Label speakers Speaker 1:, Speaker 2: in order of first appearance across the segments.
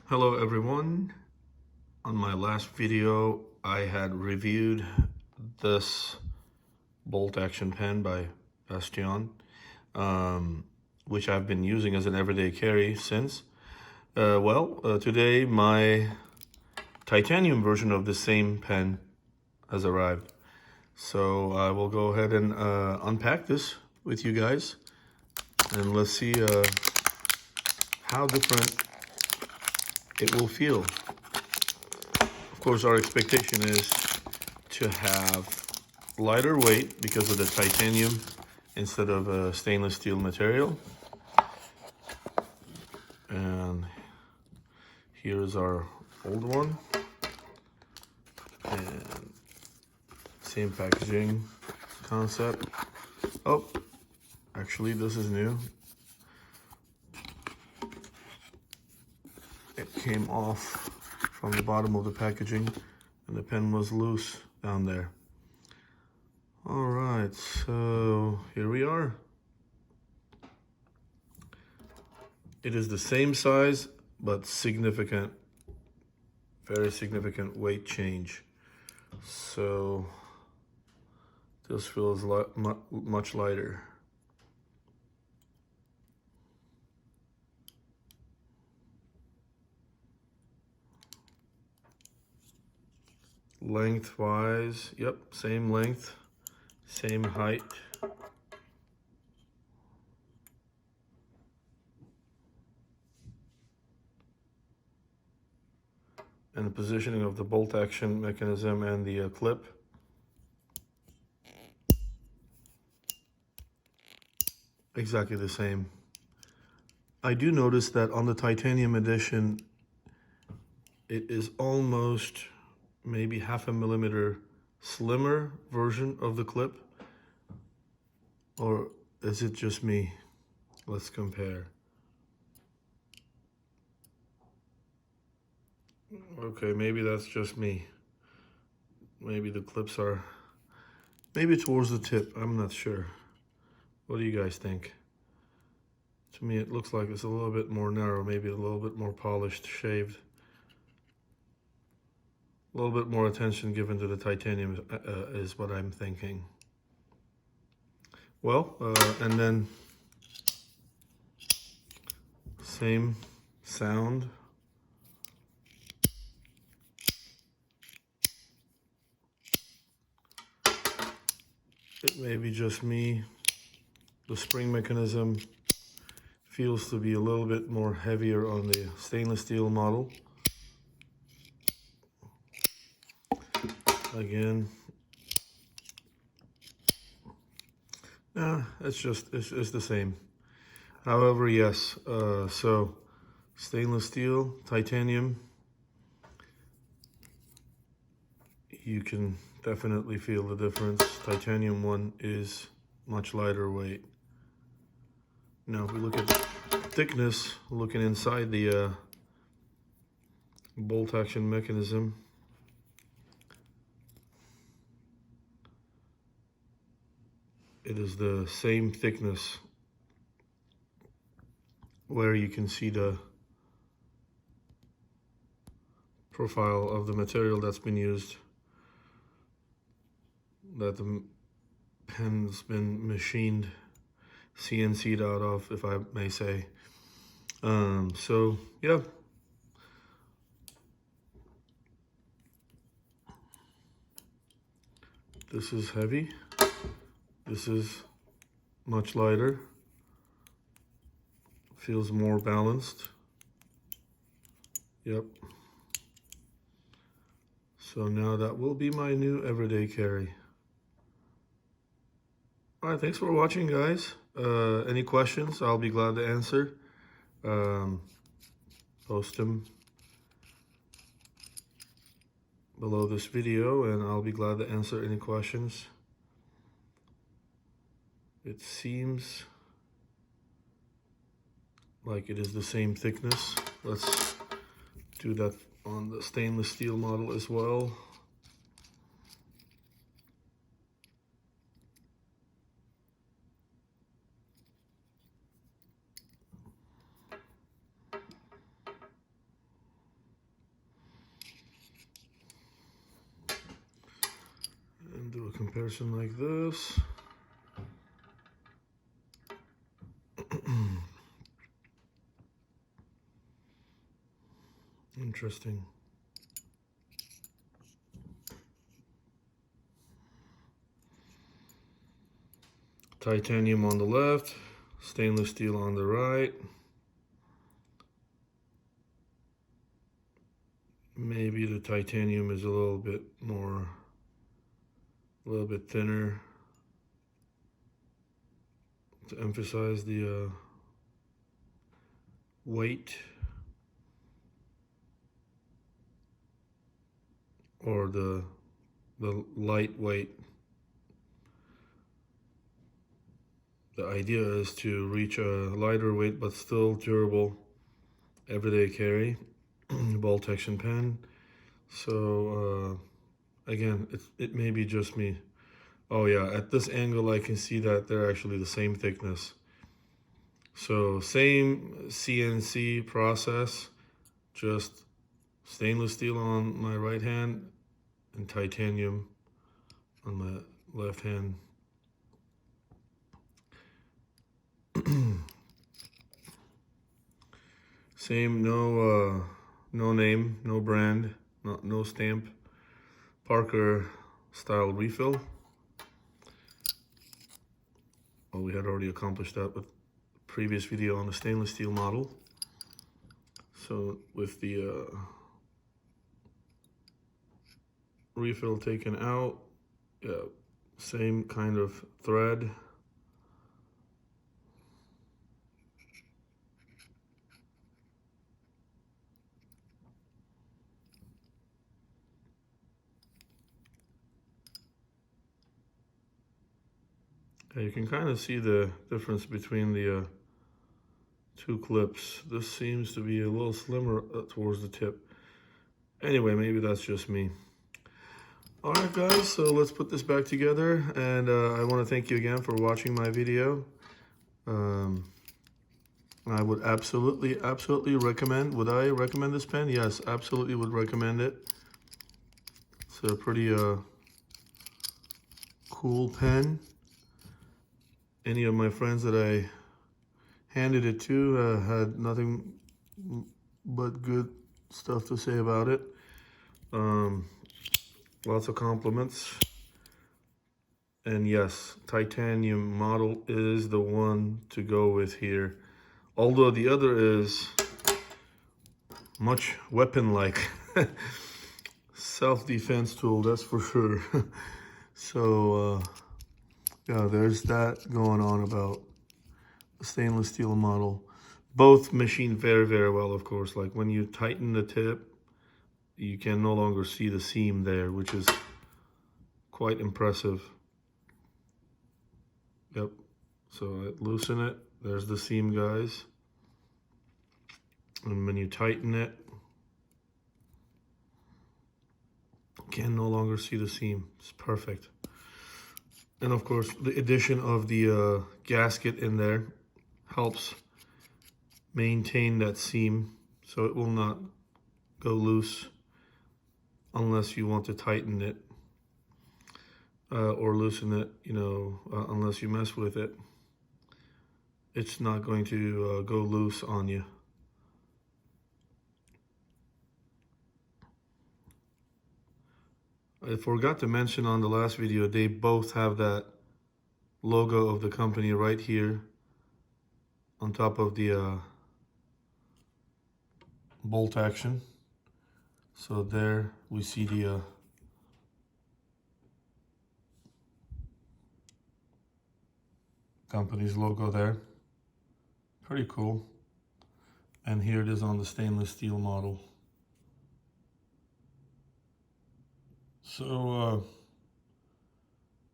Speaker 1: Hello everyone. On my last video I had reviewed this bolt action pen by Bastion, which I've been using as an everyday carry since. Today my titanium version of the same pen has arrived. So I will go ahead and unpack this with you guys, and let's see how different it will feel. Of course, our expectation is to have lighter weight because of the titanium instead of a stainless steel material. And here's our old one. And same packaging concept. Oh, actually this is new. It came off from the bottom of the packaging and the pen was loose down there. All right, so here we are. It is the same size, but significant, very significant weight change. So this feels much lighter. Lengthwise, yep, same length, same height. And the positioning of the bolt action mechanism and the clip. Exactly the same. I do notice that on the titanium edition, it is almost maybe 0.5 millimeter slimmer version of the clip. Or is it just me? Let's compare. Okay, maybe that's just me. Maybe the clips are maybe towards the tip. I'm not sure. What do you guys think? To me, it looks like it's a little bit more narrow, maybe a little bit more polished, shaved. A little bit more attention given to the titanium is what I'm thinking. Well, and then same sound. It may be just me. The spring mechanism feels to be a little bit more heavier on the stainless steel model. Again, it's the same. However, yes, so stainless steel, titanium, you can definitely feel the difference. Titanium one is much lighter weight. Now, if we look at thickness, looking inside the bolt action mechanism, it is the same thickness where you can see the profile of the material that's been used, that the pen's been machined, CNC'd out of, if I may say. So yeah. This is heavy. This is much lighter. Feels more balanced. Yep. So now that will be my new everyday carry. All right, thanks for watching, guys. Any questions, I'll be glad to answer. Post them below this video and I'll be glad to answer any questions. It seems like it is the same thickness. Let's do that on the stainless steel model as well. comparison like this. Interesting. Titanium on the left, stainless steel on the right. Maybe the titanium is a little bit thinner to emphasize the weight, or the lightweight. The idea is to reach a lighter weight but still durable everyday carry bolt action pen. So again, it may be just me. Oh yeah, at this angle I can see that they're actually the same thickness. So same CNC process, just stainless steel on my right hand and titanium on my left hand. Same, no name, no brand, no stamp. Parker style refill. Well, we had already accomplished that with the previous video on the stainless steel model. So with the refill taken out, yeah, same kind of thread. You can kind of see the difference between the two clips. This seems to be a little slimmer towards the tip. Anyway, maybe that's just me. All right, guys, so let's put this back together. And I want to thank you again for watching my video. I would absolutely recommend. Would I recommend this pen? Yes, absolutely would recommend it. It's a pretty cool pen. Any of my friends that I handed it to had nothing but good stuff to say about it. Lots of compliments. And yes, titanium model is the one to go with here. Although the other is much weapon-like. Self-defense tool, that's for sure. So, yeah, there's that going on about the stainless steel model. Both machine very well, of course. Like when you tighten the tip, you can no longer see the seam there, which is quite impressive. Yep, so I loosen it. There's the seam, guys. And when you tighten it, you can no longer see the seam. It's perfect. And of course, the addition of the gasket in there helps maintain that seam so it will not go loose unless you want to tighten it or loosen it, you know, unless you mess with it. It's not going to go loose on you. I forgot to mention on the last video, they both have that logo of the company right here on top of the bolt action. So there we see the company's logo there. Pretty cool. And here it is on the stainless steel model. So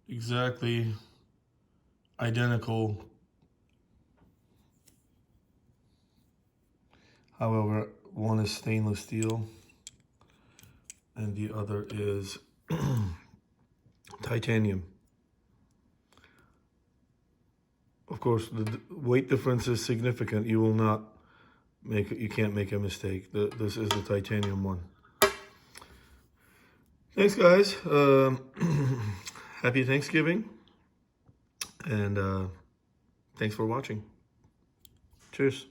Speaker 1: exactly identical. However, one is stainless steel and the other is titanium. Of course, the weight difference is significant. You will not make it, you can't make a mistake. This is the titanium one. Thanks, guys. happy Thanksgiving, and thanks for watching. Cheers.